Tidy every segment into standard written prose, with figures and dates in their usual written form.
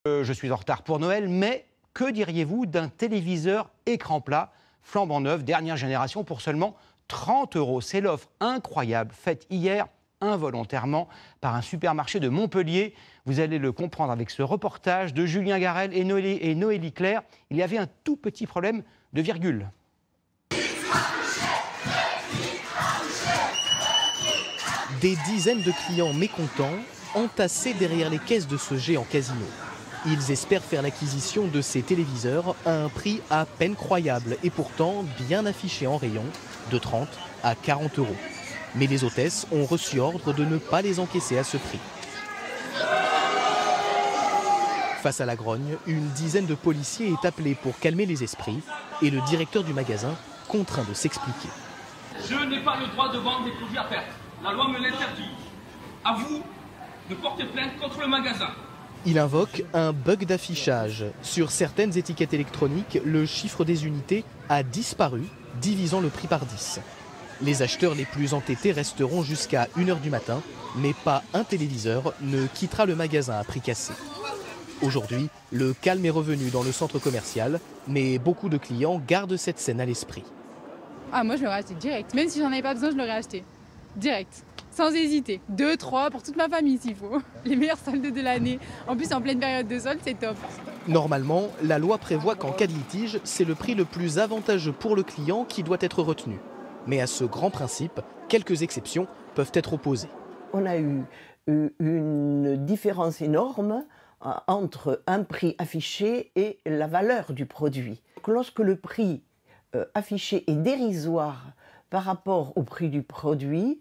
Je suis en retard pour Noël, mais que diriez-vous d'un téléviseur écran plat, flambant neuf, dernière génération, pour seulement 30 €? C'est l'offre incroyable faite hier involontairement par un supermarché de Montpellier. Vous allez le comprendre avec ce reportage de Julien Garel et Noélie Claire. Il y avait un tout petit problème de virgule. Des dizaines de clients mécontents entassés derrière les caisses de ce géant casino. Ils espèrent faire l'acquisition de ces téléviseurs à un prix à peine croyable et pourtant bien affiché en rayon, de 30 à 40 €. Mais les hôtesses ont reçu ordre de ne pas les encaisser à ce prix. Face à la grogne, une dizaine de policiers est appelée pour calmer les esprits et le directeur du magasin contraint de s'expliquer. Je n'ai pas le droit de vendre des produits à perte. La loi me l'interdit. À vous de porter plainte contre le magasin. Il invoque un bug d'affichage. Sur certaines étiquettes électroniques, le chiffre des unités a disparu, divisant le prix par 10. Les acheteurs les plus entêtés resteront jusqu'à 1 h du matin, mais pas un téléviseur ne quittera le magasin à prix cassé. Aujourd'hui, le calme est revenu dans le centre commercial, mais beaucoup de clients gardent cette scène à l'esprit. Ah, moi je l'aurais acheté direct. Même si j'en avais pas besoin, je l'aurais acheté. Direct. Sans hésiter. 2, 3 pour toute ma famille s'il faut. Les meilleurs soldes de l'année. En plus, en pleine période de solde, c'est top. Normalement, la loi prévoit qu'en cas de litige, c'est le prix le plus avantageux pour le client qui doit être retenu. Mais à ce grand principe, quelques exceptions peuvent être opposées. On a eu une différence énorme entre un prix affiché et la valeur du produit. Lorsque le prix affiché est dérisoire par rapport au prix du produit,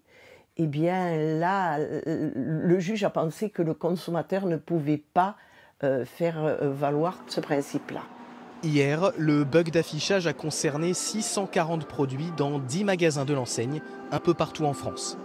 eh bien là, le juge a pensé que le consommateur ne pouvait pas faire valoir ce principe-là. Hier, le bug d'affichage a concerné 640 produits dans 10 magasins de l'enseigne, un peu partout en France.